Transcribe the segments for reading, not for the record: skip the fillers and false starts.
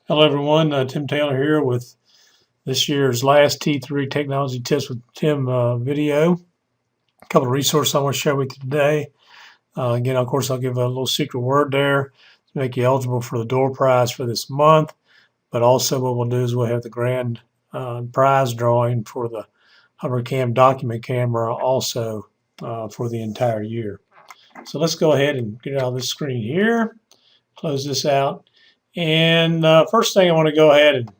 Hello everyone, Tim Taylor here with this year's last T3 Technology Tips with Tim video. A couple of resources I want to share with you today. Again, of course, I'll give a little secret word there to make you eligible for the door prize for this month. But also what we'll do is we'll have the grand prize drawing for the HoverCam document camera also for the entire year. So let's go ahead and get out of this screen here, close this out. And first thing I want to go ahead and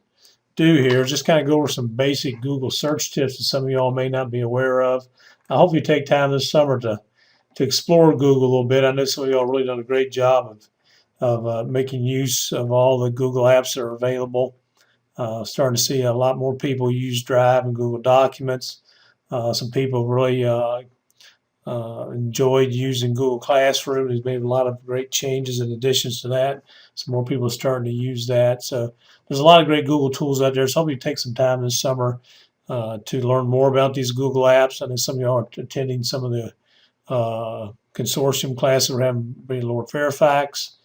do here is just kind of go over some basic Google search tips that some of y'all may not be aware of. I hope you take time this summer to explore Google a little bit. I know some of y'all really done a great job of making use of all the Google apps that are available. Starting to see a lot more people use Drive and Google Documents. Some people really enjoyed using Google Classroom. There's made a lot of great changes and additions to that. Some more people are starting to use that. So there's a lot of great Google tools out there. So I hope you take some time this summer to learn more about these Google apps. I know some of you are attending some of the consortium classes we're having at Lord Fairfax.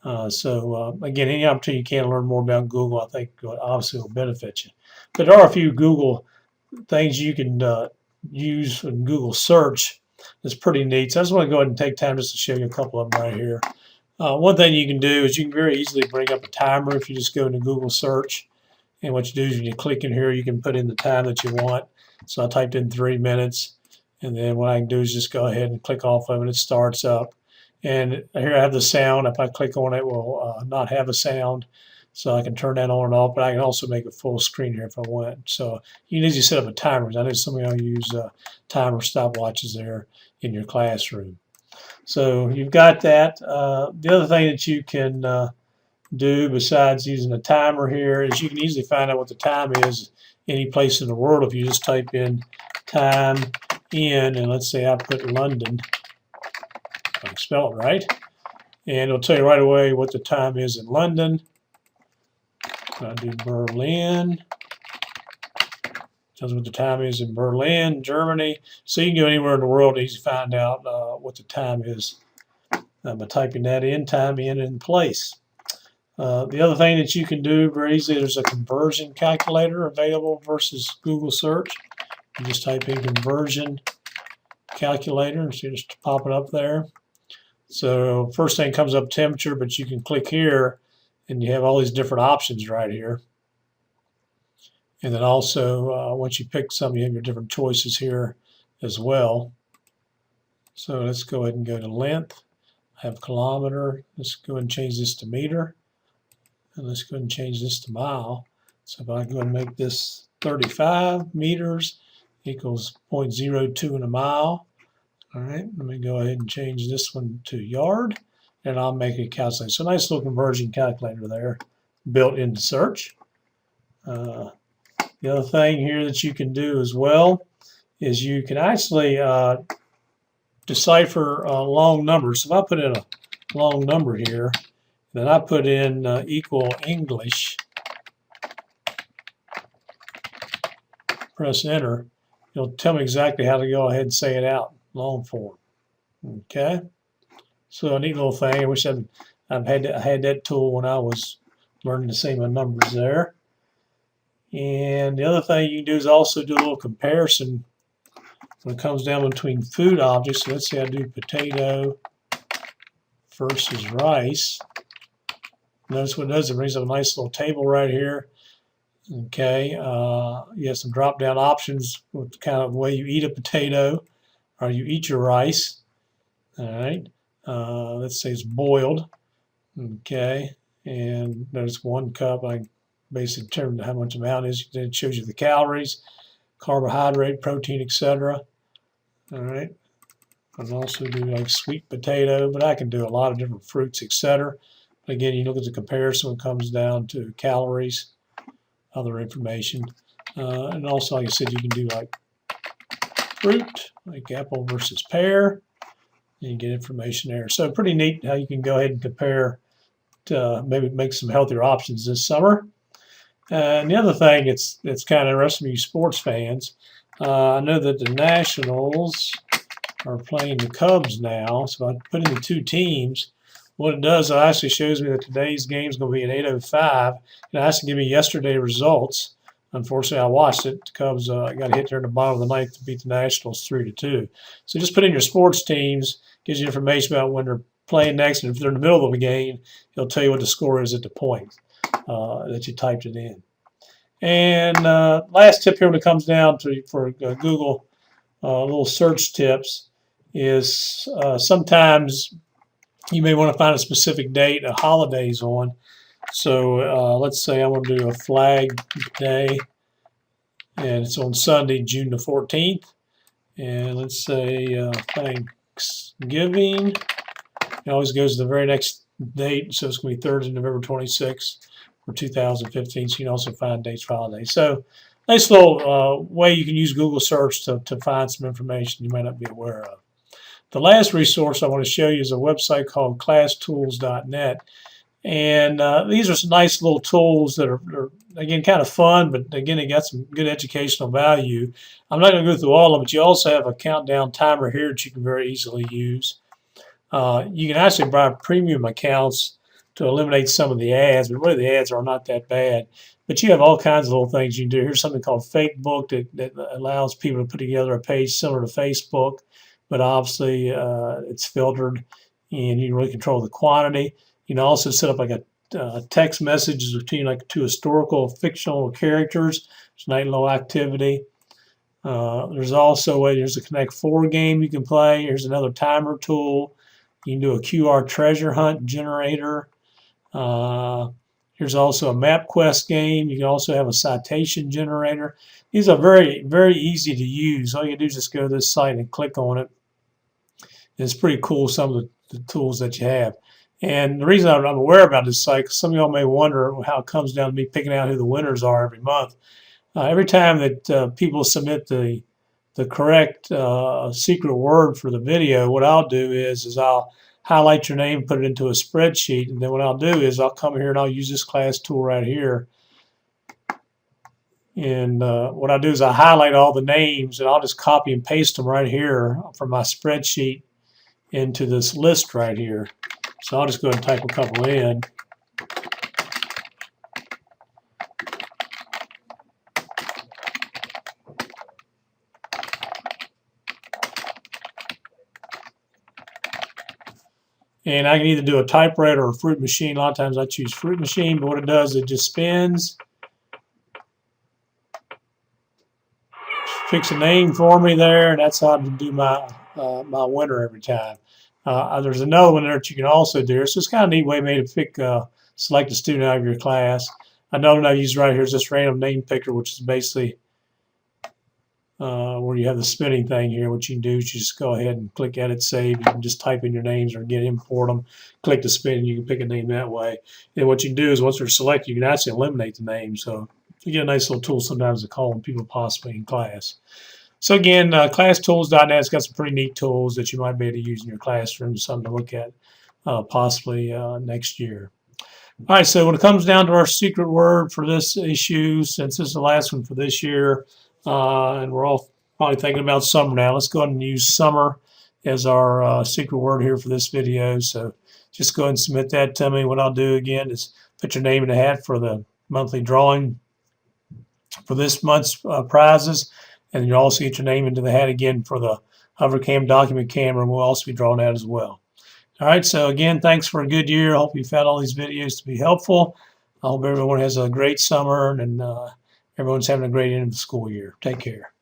Again, any opportunity you can learn more about Google, I think obviously will benefit you. But there are a few Google things you can use in Google search. It's pretty neat. So I just want to go ahead and take time just to show you a couple of them right here. One thing you can do is you can very easily bring up a timer if you just go into Google search. And what you do is when you click in here, you can put in the time that you want. So I typed in 3 minutes. And then what I can do is just go ahead and click off of it. It starts up. And here I have the sound. If I click on it, it will not have a sound. So I can turn that on and off, but I can also make it full screen here if I want. So you can easily set up a timer. I know some of y'all use timer stopwatches there in your classroom. So you've got that. The other thing that you can do besides using a timer here is you can easily find out what the time is any place in the world if you just type in time in, and let's say I put London, if I can spell it right, and it'll tell you right away what the time is in London. I do Berlin. Tells me what the time is in Berlin, Germany. So you can go anywhere in the world and easily find out what the time is by typing that in, time in place. The other thing that you can do very easily, there's a conversion calculator available versus Google search. You just type in conversion calculator and see it's popping up there. So first thing comes up temperature, but you can click here and you have all these different options right here. And then also, once you pick some, you have your different choices here as well. So let's go ahead and go to length. I have kilometer. Let's go ahead and change this to meter. And let's go ahead and change this to mile. So if I go and make this 35 meters equals 0.02 in a mile. All right, let me go ahead and change this one to yard, and I'll make a calculator. So nice little conversion calculator there built into search. The other thing here that you can do as well is you can actually decipher long numbers. So if I put in a long number here, then I put in equal English, press enter, it'll tell me exactly how to go ahead and say it out, long form. Okay, so a neat little thing. I wish I had that tool when I was learning to say my numbers there. And the other thing you can do is also do a little comparison when it comes down between food objects. So let's say I do potato versus rice. Notice what it does, it brings up a nice little table right here. Okay, you have some drop down options with kind of the way you eat a potato or you eat your rice. All right, let's say it's boiled. Okay, and there's 1 cup. I basically determine how much amount is. Then it shows you the calories, carbohydrate, protein, etc. All right, I can also do like sweet potato, but I can do a lot of different fruits, etc. Again, you look at the comparison when it comes down to calories, other information. And also, like I said, you can do like fruit, like apple versus pear, and you get information there. So pretty neat how you can go ahead and compare to maybe make some healthier options this summer. And the other thing that's kind of interesting for you sports fans, I know that the Nationals are playing the Cubs now. So I put in the 2 teams. What it does, it actually shows me that today's game is going to be at 8:05. It actually give me yesterday's results. Unfortunately, I watched it. The Cubs got hit there in the bottom of the ninth to beat the Nationals 3-2. So just put in your sports teams, gives you information about when they're playing next, and if they're in the middle of a game, it'll tell you what the score is at the point that you typed it in. And last tip here when it comes down to for Google little search tips is sometimes you may want to find a specific date a holiday's on. So let's say I want to do a Flag Day, and it's on Sunday, June the 14th. And let's say Thanksgiving. It always goes to the very next date, so it's going to be Thursday, November 26th for 2015. So you can also find dates for holidays. So nice little way you can use Google search to find some information you might not be aware of. The last resource I want to show you is a website called classtools.net. And these are some nice little tools that are again, kind of fun, but again, they got some good educational value. I'm not going to go through all of them, but you also have a countdown timer here that you can very easily use. You can actually buy premium accounts to eliminate some of the ads, but really the ads are not that bad. But you have all kinds of little things you can do. Here's something called Fakebook that allows people to put together a page similar to Facebook, but obviously it's filtered, and you can really control the quantity. You can also set up like a text messages between like two historical fictional characters. It's night low activity. There's also there's a Connect 4 game you can play. Here's another timer tool. You can do a QR treasure hunt generator. Here's also a MapQuest game. You can also have a citation generator. These are very, very easy to use. All you do is just go to this site and click on it. It's pretty cool, some of the tools that you have. And the reason I'm aware about this site, because some of y'all may wonder how it comes down to me picking out who the winners are every month. Every time that people submit the correct secret word for the video, what I'll do is I'll highlight your name, put it into a spreadsheet, and then what I'll do is I'll come here and I'll use this class tool right here. And what I'll do is I highlight all the names, and I'll just copy and paste them right here from my spreadsheet into this list right here. So I'll just go ahead and type a couple in. And I can either do a typewriter or a fruit machine. A lot of times I choose fruit machine, but what it does, it just spins, picks a name for me there, and that's how I do my my winner every time. There's another one there that you can also do. It's just kind of a neat way made to pick, select a student out of your class. Another one I use right here is this random name picker, which is basically where you have the spinning thing here. What you can do is you just go ahead and click Edit Save. You can just type in your names or again import them. Click the spin, and you can pick a name that way. And what you can do is once they're selected, you can actually eliminate the name. So you get a nice little tool sometimes to call on people possibly in class. So again, classtools.net's got some pretty neat tools that you might be able to use in your classroom, something to look at possibly next year. All right, so when it comes down to our secret word for this issue, since this is the last one for this year, and we're all probably thinking about summer now, let's go ahead and use summer as our secret word here for this video. So just go ahead and submit that to me. What I'll do again is put your name in the hat for the monthly drawing for this month's prizes. And you'll also get your name into the hat again for the HoverCam document camera, and we'll also be drawing that as well. All right, so again, thanks for a good year. I hope you found all these videos to be helpful. I hope everyone has a great summer and everyone's having a great end of the school year. Take care.